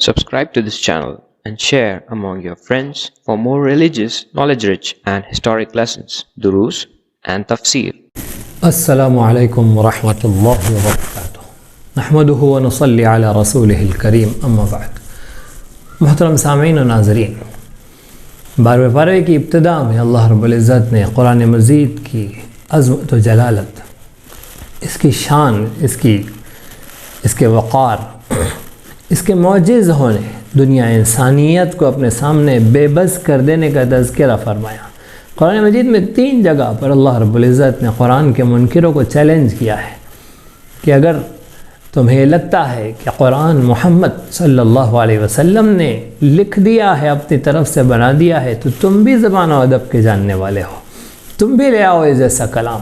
Subscribe to this channel and share among your friends for more religious, knowledge-rich and historic lessons, durus and tafsir. السلام علیکم ورحمۃ اللہ وبرکاتہ نحمدہ ونصلی علی رسولہ الکریم اما بعد. محترم سامعین و ناظرین، 12ویں پارے کی ابتدا میں اللہ رب العزت نے قرآن مجید کی عظمت و جلالت، اس کی شان، اس کے وقار، اس کے معجز ہونے، دنیا انسانیت کو اپنے سامنے بے بس کر دینے کا تذکرہ فرمایا. قرآن مجید میں 3 جگہ پر اللہ رب العزت نے قرآن کے منکروں کو چیلنج کیا ہے کہ اگر تمہیں لگتا ہے کہ قرآن محمد صلی اللہ علیہ وسلم نے لکھ دیا ہے، اپنی طرف سے بنا دیا ہے، تو تم بھی زبان و ادب کے جاننے والے ہو، تم بھی لے آؤ اس جیسا کلام.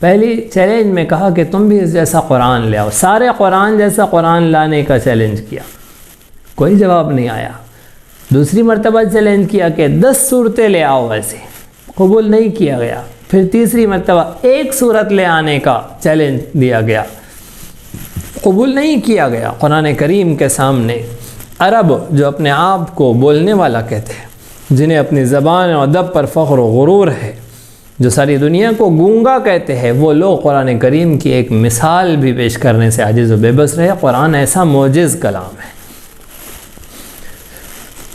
پہلی چیلنج میں کہا کہ تم بھی اس جیسا قرآن لے آؤ، سارے قرآن جیسا قرآن لانے کا چیلنج کیا، کوئی جواب نہیں آیا. دوسری مرتبہ چیلنج کیا کہ 10 صورتیں لے آؤ، ایسے قبول نہیں کیا گیا. پھر تیسری مرتبہ 1 صورت لے آنے کا چیلنج دیا گیا، قبول نہیں کیا گیا. قرآن کریم کے سامنے عرب جو اپنے آپ کو بولنے والا کہتے ہیں، جنہیں اپنی زبان و ادب پر فخر و غرور ہے، جو ساری دنیا کو گونگا کہتے ہیں، وہ لوگ قرآن کریم کی ایک مثال بھی پیش کرنے سے عاجز و بے بس رہے. قرآن ایسا معجز کلام ہے.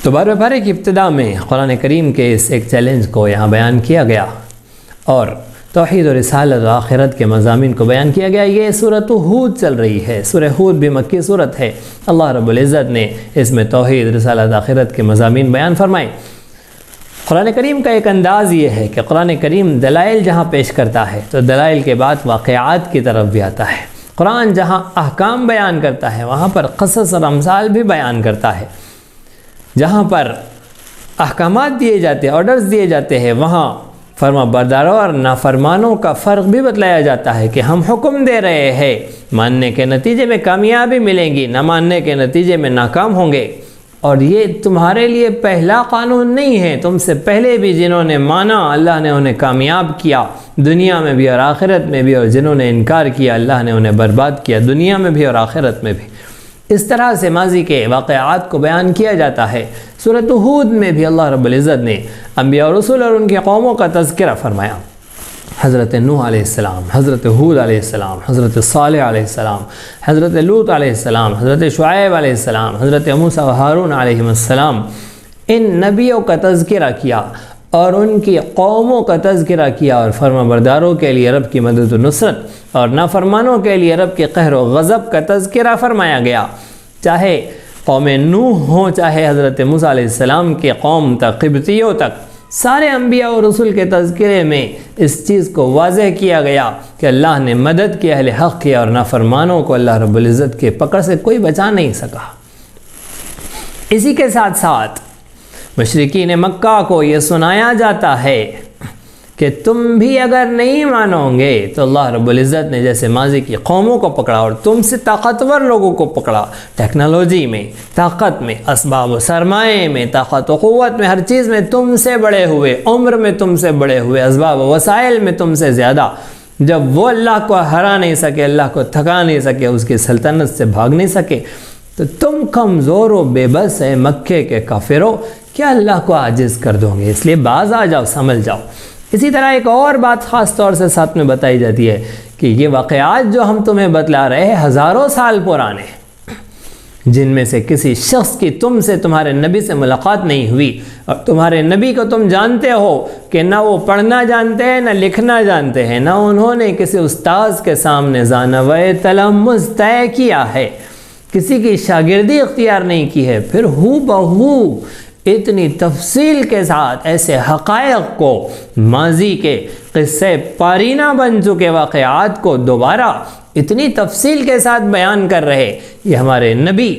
تو 12ویں پارے کی ابتدا میں قرآن کریم کے اس ایک چیلنج کو یہاں بیان کیا گیا اور توحید و رسالت و آخرت کے مضامین کو بیان کیا گیا. یہ سورۃ ہود چل رہی ہے، سورہ ہود بھی مکی سورت ہے. اللہ رب العزت نے اس میں توحید، رسالت، آخرت کے مضامین بیان فرمائے. قرآن کریم کا ایک انداز یہ ہے کہ قرآن کریم دلائل جہاں پیش کرتا ہے تو دلائل کے بعد واقعات کی طرف بھی آتا ہے. قرآن جہاں احکام بیان کرتا ہے وہاں پر قصص اور امثال بھی بیان کرتا ہے. جہاں پر احکامات دیے جاتے ہیں، آرڈرز دیے جاتے ہیں، وہاں فرما برداروں اور نافرمانوں کا فرق بھی بتلایا جاتا ہے کہ ہم حکم دے رہے ہیں، ماننے کے نتیجے میں کامیابی ملیں گی، نہ ماننے کے نتیجے میں ناکام ہوں گے. اور یہ تمہارے لیے پہلا قانون نہیں ہے، تم سے پہلے بھی جنہوں نے مانا اللہ نے انہیں کامیاب کیا، دنیا میں بھی اور آخرت میں بھی، اور جنہوں نے انکار کیا اللہ نے انہیں برباد کیا، دنیا میں بھی اور آخرت میں بھی. اس طرح سے ماضی کے واقعات کو بیان کیا جاتا ہے. سورۃ ہود میں بھی اللہ رب العزت نے انبیاء اور رسول اور ان کی قوموں کا تذکرہ فرمایا. حضرت نوح علیہ السلام، حضرت ہود علیہ السلام، حضرت صالح علیہ السلام، حضرت لوط علیہ السلام، حضرت شعیب علیہ السلام، حضرت موسیٰ و ہارون علیہ السلام. ان نبیوں کا تذکرہ کیا اور ان کی قوموں کا تذکرہ کیا، اور فرما برداروں کے لیے رب کی مدد و نصرت اور نافرمانوں کے لیے رب کے قہر و غضب کا تذکرہ فرمایا گیا. چاہے قوم نوح ہوں، چاہے حضرت موسیٰ علیہ السلام کے قوم تک، قبطیوں تک، سارے انبیاء اور رسول کے تذکرے میں اس چیز کو واضح کیا گیا کہ اللہ نے مدد کی اہل حق کی، اور نافرمانوں کو اللہ رب العزت کے پکڑ سے کوئی بچا نہیں سکا. اسی کے ساتھ ساتھ مشرکین مکہ کو یہ سنایا جاتا ہے کہ تم بھی اگر نہیں مانو گے تو اللہ رب العزت نے جیسے ماضی کی قوموں کو پکڑا اور تم سے طاقتور لوگوں کو پکڑا، ٹیکنالوجی میں، طاقت میں، اسباب و سرمایے میں، طاقت و قوت میں، ہر چیز میں تم سے بڑے ہوئے، عمر میں تم سے بڑے ہوئے، اسباب و وسائل میں تم سے زیادہ، جب وہ اللہ کو ہرا نہیں سکے، اللہ کو تھکا نہیں سکے، اس کی سلطنت سے بھاگ نہیں سکے، تو تم کمزور و بے بس ہے مکے کے کافروں، کیا اللہ کو عاجز کر دو گے؟ اس لیے باز آ جاؤ، سمجھ جاؤ. اسی طرح ایک اور بات خاص طور سے ساتھ میں بتائی جاتی ہے کہ یہ واقعات جو ہم تمہیں بتلا رہے ہیں ہزاروں سال پرانے، جن میں سے کسی شخص کی تم سے، تمہارے نبی سے ملاقات نہیں ہوئی، اور تمہارے نبی کو تم جانتے ہو کہ نہ وہ پڑھنا جانتے ہیں، نہ لکھنا جانتے ہیں، نہ انہوں نے کسی استاذ کے سامنے زانوے تلمذ طے کیا ہے، کسی کی شاگردی اختیار نہیں کی ہے. پھر ہو بہو اتنی تفصیل کے ساتھ ایسے حقائق کو، ماضی کے قصے پارینہ بن چکے واقعات کو دوبارہ اتنی تفصیل کے ساتھ بیان کر رہے. یہ ہمارے نبی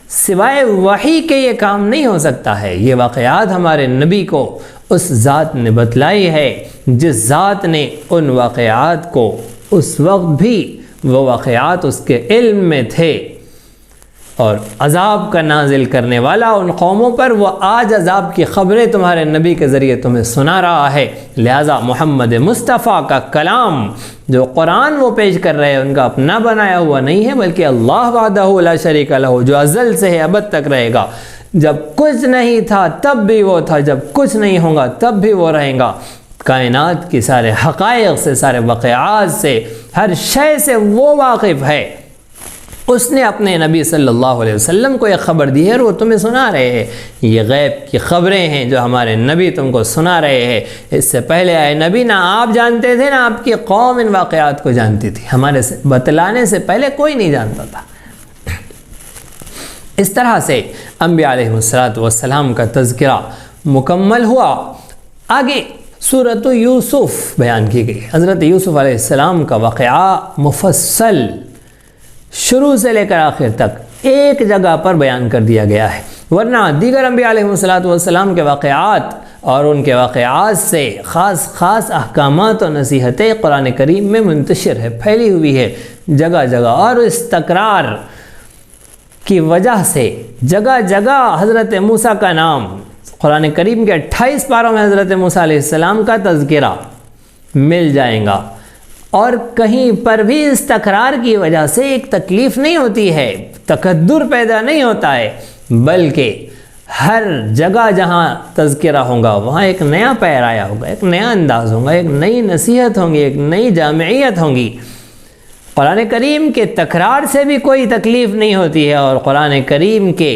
سوائے وحی کے یہ کام نہیں ہو سکتا ہے. یہ واقعات ہمارے نبی کو اس ذات نے بتلائی ہے جس ذات نے ان واقعات کو اس وقت بھی وہ واقعات اس کے علم میں تھے، اور عذاب کا نازل کرنے والا ان قوموں پر، وہ آج عذاب کی خبریں تمہارے نبی کے ذریعے تمہیں سنا رہا ہے۔ لہٰذا محمد مصطفیٰ کا کلام جو قرآن وہ پیش کر رہے ہیں ان کا اپنا بنایا ہوا نہیں ہے، بلکہ اللہ وحدہ لا شریک لہ جو ازل سے ہے ابد تک رہے گا۔ جب کچھ نہیں تھا تب بھی وہ تھا، جب کچھ نہیں ہوگا تب بھی وہ رہے گا۔ کائنات کی سارے حقائق سے، سارے واقعات سے، ہر شے سے وہ واقف ہے۔ اس نے اپنے نبی صلی اللہ علیہ وسلم کو ایک خبر دی ہے اور وہ تمہیں سنا رہے ہیں۔ یہ غیب کی خبریں ہیں جو ہمارے نبی تم کو سنا رہے ہیں۔ اس سے پہلے اے نبی نہ آپ جانتے تھے نہ آپ کی قوم ان واقعات کو جانتی تھی، ہمارے سے بتلانے سے پہلے کوئی نہیں جانتا تھا۔ اس طرح سے انبیاء علیہ السلام کا تذکرہ مکمل ہوا۔ آگے سورۃ یوسف بیان کی گئی۔ حضرت یوسف علیہ السلام کا واقعہ مفصل شروع سے لے کر آخر تک ایک جگہ پر بیان کر دیا گیا ہے، ورنہ دیگر انبیاء علیہ السلام کے واقعات اور ان کے واقعات سے خاص احکامات و نصیحتیں قرآن کریم میں منتشر ہے، پھیلی ہوئی ہے جگہ جگہ، اور اس تکرار کی وجہ سے جگہ جگہ حضرت موسیٰ کا نام، قرآن کریم کے 28 پاروں میں حضرت موسیٰ علیہ السلام کا تذکرہ مل جائے گا، اور کہیں پر بھی اس تکرار کی وجہ سے ایک تکلیف نہیں ہوتی ہے، تکدر پیدا نہیں ہوتا ہے، بلکہ ہر جگہ جہاں تذکرہ ہوگا وہاں ایک نیا پیر آیا ہوگا، ایک نیا انداز ہوگا، ایک نئی نصیحت ہوگی، ایک نئی جامعیت ہوگی۔ قرآن کریم کے تکرار سے بھی کوئی تکلیف نہیں ہوتی ہے، اور قرآن کریم کے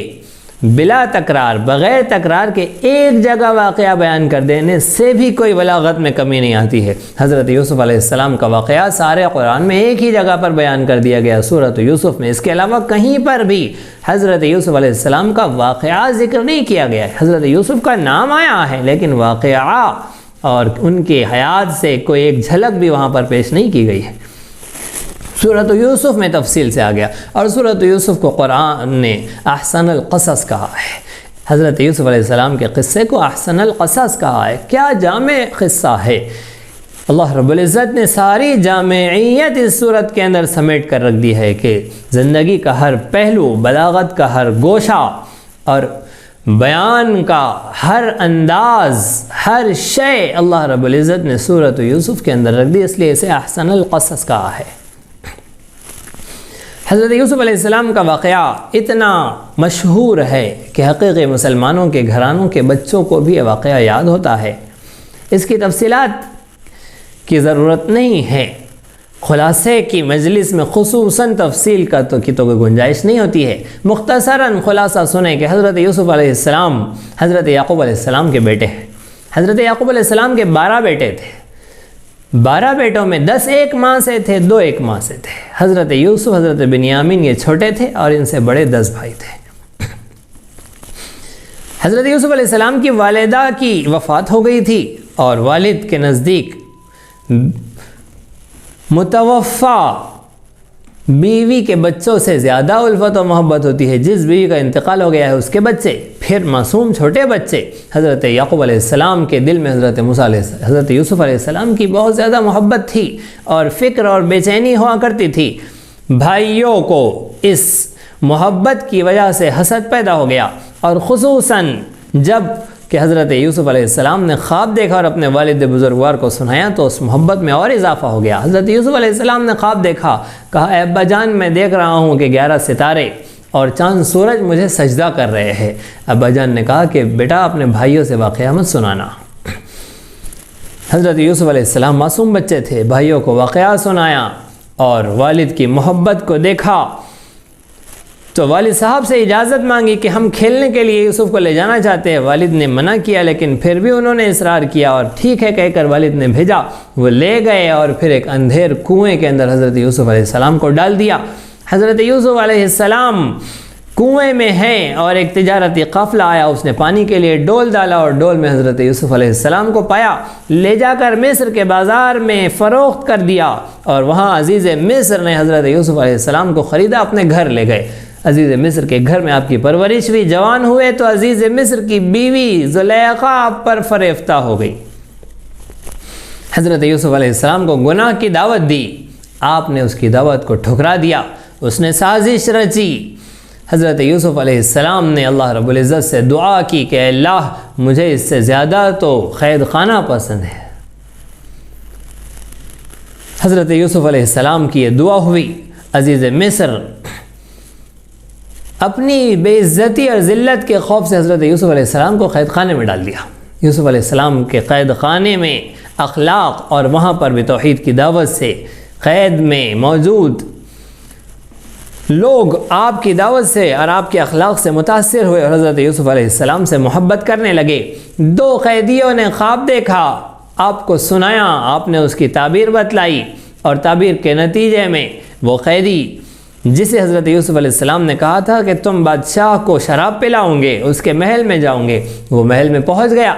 بلا تکرار، بغیر تکرار کے ایک جگہ واقعہ بیان کر دینے سے بھی کوئی بلاغت میں کمی نہیں آتی ہے۔ حضرت یوسف علیہ السلام کا واقعہ سارے قرآن میں ایک ہی جگہ پر بیان کر دیا گیا، سورۃ یوسف میں۔ اس کے علاوہ کہیں پر بھی حضرت یوسف علیہ السلام کا واقعہ ذکر نہیں کیا گیا ہے۔ حضرت یوسف کا نام آیا ہے لیکن واقعہ اور ان کے حیات سے کوئی ایک جھلک بھی وہاں پر پیش نہیں کی گئی ہے۔ سورۃ یوسف میں تفصیل سے آ گیا، اور سورۃ یوسف کو قرآن نے احسن القصص کہا ہے۔ حضرت یوسف علیہ السلام کے قصے کو احسن القصص کہا ہے۔ کیا جامع قصہ ہے! اللہ رب العزت نے ساری جامعیت اس صورت کے اندر سمیٹ کر رکھ دی ہے کہ زندگی کا ہر پہلو، بلاغت کا ہر گوشہ اور بیان کا ہر انداز، ہر شے اللہ رب العزت نے سورۃ یوسف کے اندر رکھ دی، اس لیے اسے احسن القصص کہا ہے۔ حضرت یوسف علیہ السلام کا واقعہ اتنا مشہور ہے کہ حقیقی مسلمانوں کے گھرانوں کے بچوں کو بھی یہ واقعہ یاد ہوتا ہے۔ اس کی تفصیلات کی ضرورت نہیں ہے، خلاصے کی مجلس میں خصوصاً تفصیل کا تو کوئی گنجائش نہیں ہوتی ہے۔ مختصراً خلاصہ سنیں کہ حضرت یوسف علیہ السلام حضرت یعقوب علیہ السلام کے بیٹے ہیں۔ حضرت یعقوب علیہ السلام کے 12 بیٹے تھے، 12 بیٹوں میں 10 ایک ماں سے تھے، 2 ایک ماں سے تھے۔ حضرت یوسف، حضرت بنیامین یہ چھوٹے تھے اور ان سے بڑے 10 بھائی تھے۔ حضرت یوسف علیہ السلام کی والدہ کی وفات ہو گئی تھی، اور والد کے نزدیک متوفہ بیوی کے بچوں سے زیادہ الفت و محبت ہوتی ہے۔ جس بیوی کا انتقال ہو گیا ہے اس کے بچے، پھر معصوم چھوٹے بچے۔ حضرت یعقوب علیہ السلام کے دل میں حضرت یوسف علیہ السلام کی بہت زیادہ محبت تھی اور فکر اور بے چینی ہوا کرتی تھی۔ بھائیوں کو اس محبت کی وجہ سے حسد پیدا ہو گیا، اور خصوصاً جب کہ حضرت یوسف علیہ السلام نے خواب دیکھا اور اپنے والد بزرگوار کو سنایا تو اس محبت میں اور اضافہ ہو گیا۔ حضرت یوسف علیہ السلام نے خواب دیکھا، کہا اے ابا جان میں دیکھ رہا ہوں کہ 11 ستارے اور چاند سورج مجھے سجدہ کر رہے ہیں۔ ابا جان نے کہا کہ بیٹا اپنے بھائیوں سے واقعہ مت سنانا۔ حضرت یوسف علیہ السلام معصوم بچے تھے، بھائیوں کو واقعہ سنایا اور والد کی محبت کو دیکھا تو والد صاحب سے اجازت مانگی کہ ہم کھیلنے کے لیے یوسف کو لے جانا چاہتے ہیں۔ والد نے منع کیا لیکن پھر بھی انہوں نے اصرار کیا اور ٹھیک ہے کہہ کر والد نے بھیجا۔ وہ لے گئے اور پھر ایک اندھیر کنویں کے اندر حضرت یوسف علیہ السلام کو ڈال دیا۔ حضرت یوسف علیہ السلام کنویں میں ہیں اور ایک تجارتی قافلہ آیا، اس نے پانی کے لیے ڈول ڈالا اور ڈول میں حضرت یوسف علیہ السلام کو پایا، لے جا کر مصر کے بازار میں فروخت کر دیا، اور وہاں عزیز مصر نے حضرت یوسف علیہ السلام کو خریدا، اپنے گھر لے گئے۔ عزیز مصر کے گھر میں آپ کی پرورش ہوئی، جوان ہوئے تو عزیز مصر کی بیوی زلیخا آپ پر فریفتہ ہو گئی۔ حضرت یوسف علیہ السلام کو گناہ کی دعوت دی، آپ نے اس کی دعوت کو ٹھکرا دیا۔ اس نے سازش رچی حضرت یوسف علیہ السلام نے اللہ رب العزت سے دعا کی کہ اللہ مجھے اس سے زیادہ تو قید خانہ پسند ہے۔ حضرت یوسف علیہ السلام کی یہ دعا ہوئی۔ عزیز مصر اپنی بے عزتی اور ذلت کے خوف سے حضرت یوسف علیہ السلام کو قید خانے میں ڈال دیا۔ یوسف علیہ السلام کے قید خانے میں اخلاق اور وہاں پر بھی توحید کی دعوت سے قید میں موجود لوگ آپ کی دعوت سے اور آپ کے اخلاق سے متاثر ہوئے اور حضرت یوسف علیہ السلام سے محبت کرنے لگے۔ دو قیدیوں نے خواب دیکھا، آپ کو سنایا، آپ نے اس کی تعبیر بتلائی، اور تعبیر کے نتیجے میں وہ قیدی جسے حضرت یوسف علیہ السلام نے کہا تھا کہ تم بادشاہ کو شراب پلاؤں گے، اس کے محل میں جاؤں گے، وہ محل میں پہنچ گیا۔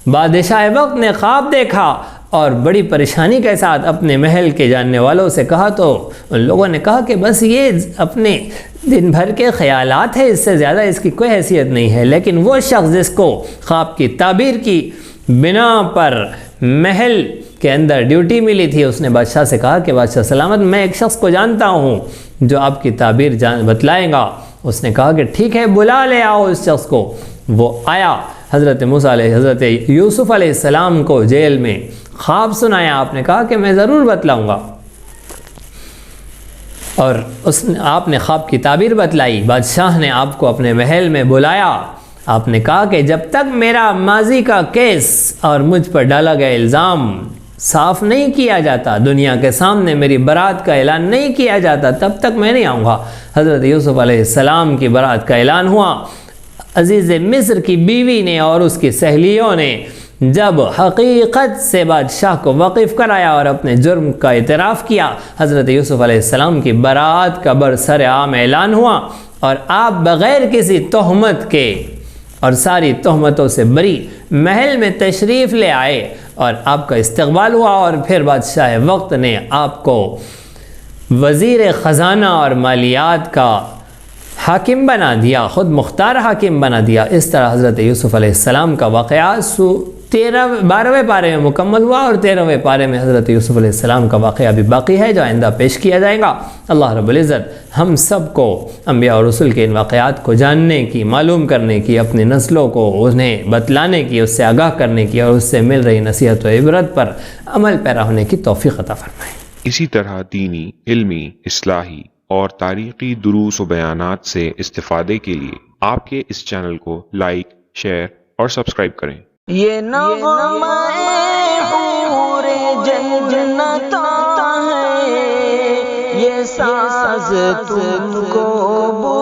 بادشاہ وقت نے خواب دیکھا اور بڑی پریشانی کے ساتھ اپنے محل کے جاننے والوں سے کہا، تو ان لوگوں نے کہا کہ بس یہ اپنے دن بھر کے خیالات ہیں، اس سے زیادہ اس کی کوئی حیثیت نہیں ہے۔ لیکن وہ شخص جس کو خواب کی تعبیر کی بنا پر محل کے اندر ڈیوٹی ملی تھی، اس نے بادشاہ سے کہا کہ بادشاہ سلامت، میں ایک شخص کو جانتا ہوں جو آپ کی تعبیر بتلائے گا۔ اس نے کہا کہ ٹھیک ہے، بلا لے آؤ اس شخص کو۔ وہ آیا، حضرت یوسف علیہ السلام کو جیل میں خواب سنایا۔ آپ نے کہا کہ میں ضرور بتلاؤں گا، اور آپ نے خواب کی تعبیر بتلائی۔ بادشاہ نے آپ کو اپنے محل میں بلایا۔ آپ نے کہا کہ جب تک میرا ماضی کا کیس اور مجھ پر ڈالا گیا الزام صاف نہیں کیا جاتا، دنیا کے سامنے میری برات کا اعلان نہیں کیا جاتا، تب تک میں نہیں آؤں گا۔ حضرت یوسف علیہ السلام کی برات کا اعلان ہوا۔ عزیز مصر کی بیوی نے اور اس کی سہیلیوں نے جب حقیقت سے بادشاہ کو واقف کرایا اور اپنے جرم کا اعتراف کیا، حضرت یوسف علیہ السلام کی برات کا برسر عام اعلان ہوا، اور آپ بغیر کسی تہمت کے اور ساری تہمتوں سے بری محل میں تشریف لے آئے، اور آپ کا استقبال ہوا، اور پھر بادشاہ وقت نے آپ کو وزیر خزانہ اور مالیات کا حاکم بنا دیا، خود مختار حاکم بنا دیا۔ اس طرح حضرت یوسف علیہ السلام کا واقعہ 12ویں پارے میں مکمل ہوا، اور 13ویں پارے میں حضرت یوسف علیہ السلام کا واقعہ ابھی باقی ہے جو آئندہ پیش کیا جائے گا۔ اللہ رب العزت ہم سب کو انبیاء اور رسول کے ان واقعات کو جاننے کی، معلوم کرنے کی، اپنی نسلوں کو انہیں بتلانے کی، اس سے آگاہ کرنے کی، اور اس سے مل رہی نصیحت و عبرت پر عمل پیرا ہونے کی توفیق عطا فرمائے۔ اسی طرح دینی، علمی، اصلاحی اور تاریخی دروس و بیانات سے استفادے کے لیے آپ کے اس چینل کو لائک، شیئر اور سبسکرائب کریں۔ یہ نغمہ حور جنت ہے، یہ ساز تم کو